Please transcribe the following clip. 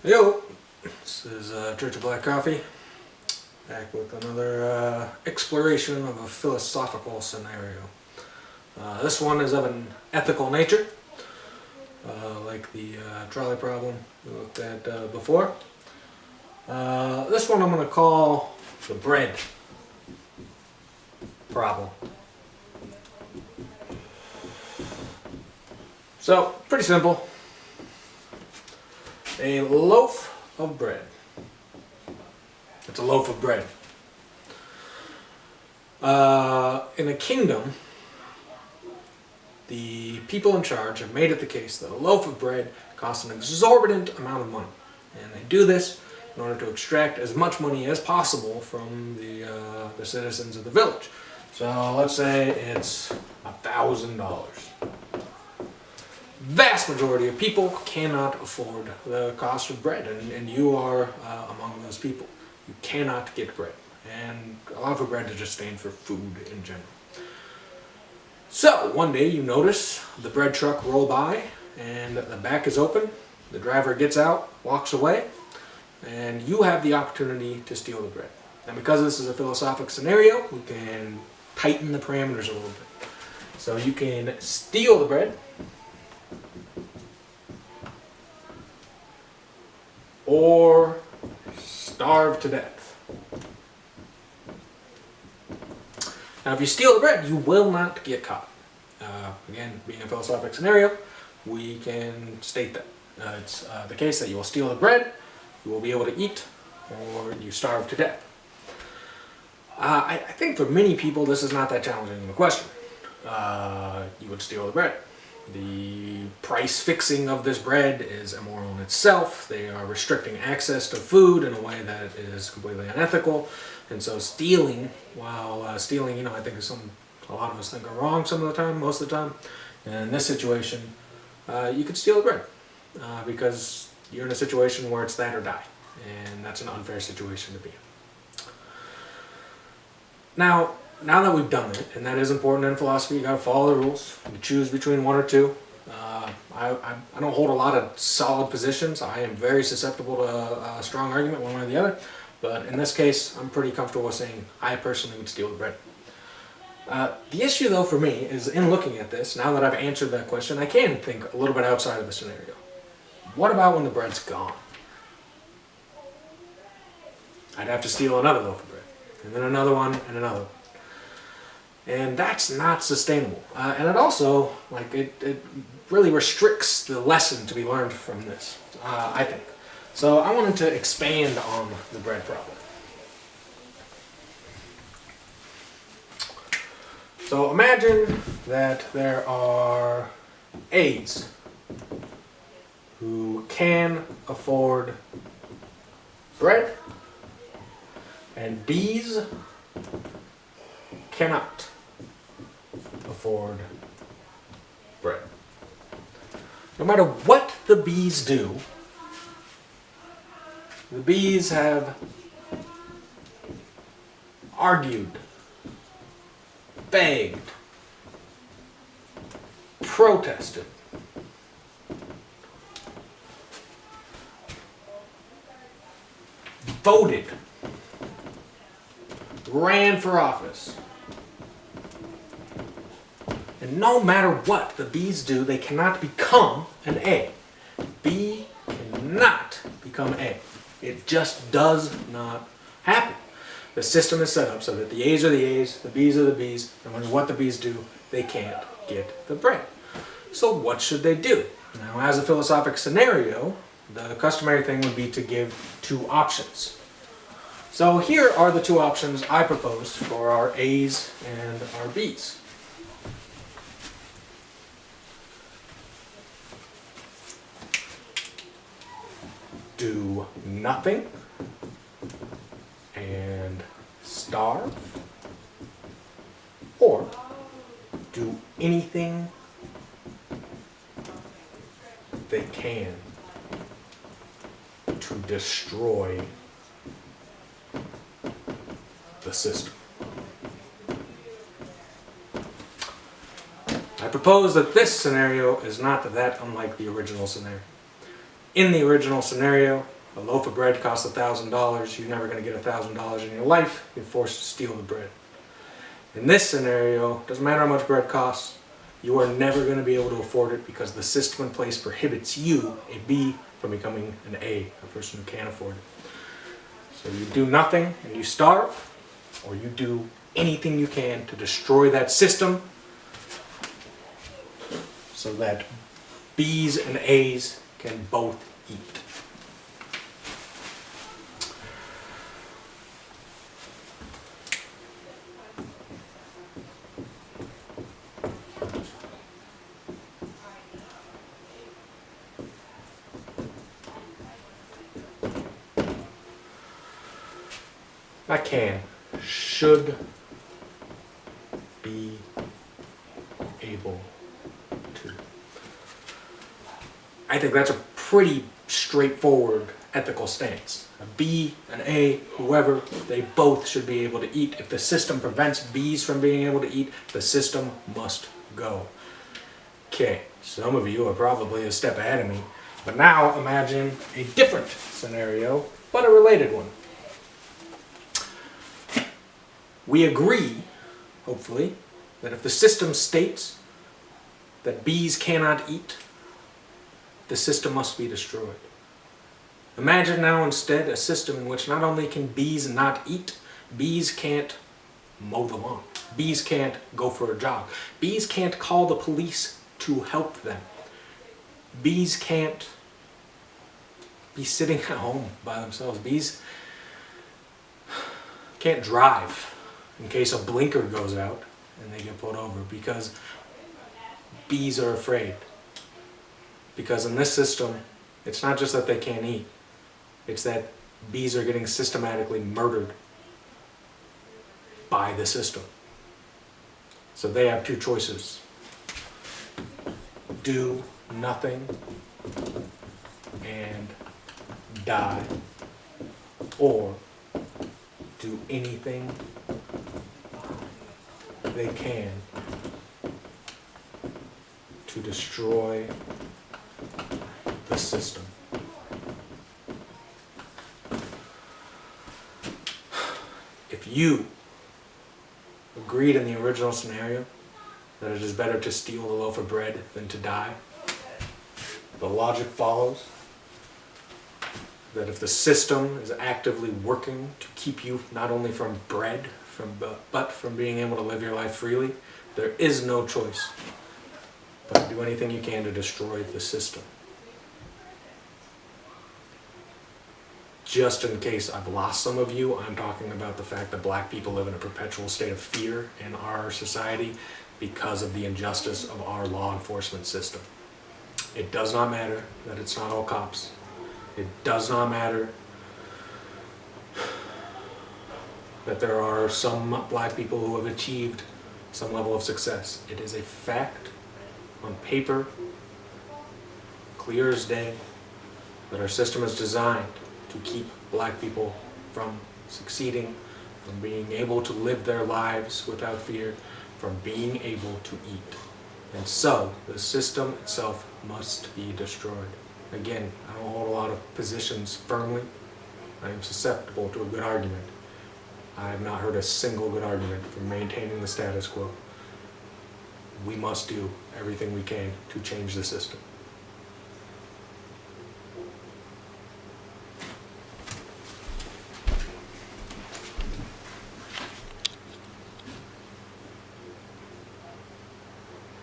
Yo, this is Church of Black Coffee, back with another exploration of a philosophical scenario. This one is of an ethical nature, like the trolley problem we looked at before. This one I'm going to call the bread problem. So, pretty simple. A loaf of bread. It's a loaf of bread. In a kingdom, the people in charge have made it the case that a loaf of bread costs an exorbitant amount of money. And they do this in order to extract as much money as possible from the citizens of the village. So let's say it's $1,000. Vast majority of people cannot afford the cost of bread, and you are among those people. You cannot get bread, and a loaf of bread is just stand for food in general. So one day you notice the bread truck roll by, and the back is open. The driver gets out, walks away, and you have the opportunity to steal the bread. And because this is a philosophical scenario, we can tighten the parameters a little bit. So you can steal the bread, or starve to death. Now, if you steal the bread, you will not get caught. Again, being a philosophical scenario, we can state that. It's the case that you will steal the bread, you will be able to eat, or you starve to death. I think for many people, this is not that challenging of a question. You would steal the bread. The price fixing of this bread is immoral in itself. They are restricting access to food in a way that is completely unethical. And so stealing, while stealing, I think is a lot of us think are wrong some of the time, most of the time. And in this situation, you could steal the bread because you're in a situation where it's that or die. And that's an unfair situation to be in. Now that we've done it, and that is important in philosophy, you got to follow the rules. You choose between one or two. I don't hold a lot of solid positions. I am very susceptible to a strong argument one way or the other. But in this case, I'm pretty comfortable with saying I personally would steal the bread. The issue, though, for me is in looking at this, now that I've answered that question, I can think a little bit outside of the scenario. What about when the bread's gone? I'd have to steal another loaf of bread, and then another one, and another one. And that's not sustainable. And it also, it really restricts the lesson to be learned from this, I think. So I wanted to expand on the bread problem. So imagine that there are A's who can afford bread, and B's cannot afford bread. No matter what the B's do, the B's have argued, begged, protested, voted, ran for office. And no matter what the B's do, they cannot become an A. B cannot become A. It just does not happen. The system is set up so that the A's are the A's, the B's are the B's, no matter what the B's do, they can't get the bread. So what should they do? Now, as a philosophical scenario, the customary thing would be to give two options. So here are the two options I proposed for our A's and our B's. Do nothing and starve, or do anything they can to destroy the system. I propose that this scenario is not that unlike the original scenario. In the original scenario, a loaf of bread costs $1,000. You're never going to get $1,000 in your life. You're forced to steal the bread. In this scenario, doesn't matter how much bread costs, you are never going to be able to afford it because the system in place prohibits you, a B, from becoming an A person who can't afford it. So you do nothing and you starve, or you do anything you can to destroy that system so that B's and A's can both eat. Not can, should be able to. I think that's a pretty straightforward ethical stance. A B, an A, whoever, they both should be able to eat. If the system prevents B's from being able to eat, the system must go. Okay, some of you are probably a step ahead of me, but now imagine a different scenario, but a related one. We agree, hopefully, that if the system states that bees cannot eat, the system must be destroyed. Imagine now instead a system in which not only can bees not eat, bees can't mow the lawn. Bees can't go for a jog. Bees can't call the police to help them. Bees can't be sitting at home by themselves. Bees can't drive in case a blinker goes out and they get pulled over because bees are afraid. Because in this system, it's not just that they can't eat, it's that bees are getting systematically murdered by the system. So they have two choices. Do nothing and die, or do anything they can to destroy the system. If you agreed in the original scenario that it is better to steal the loaf of bread than to die, the logic follows that if the system is actively working to keep you not only from bread, but from being able to live your life freely, there is no choice but to do anything you can to destroy the system. Just in case I've lost some of you, I'm talking about the fact that black people live in a perpetual state of fear in our society because of the injustice of our law enforcement system. It does not matter that it's not all cops. It does not matter that there are some black people who have achieved some level of success. It is a fact on paper, clear as day, that our system is designed to keep black people from succeeding, from being able to live their lives without fear, from being able to eat. And so, the system itself must be destroyed. Again, I don't hold a lot of positions firmly. I am susceptible to a good argument. I have not heard a single good argument for maintaining the status quo. We must do everything we can to change the system.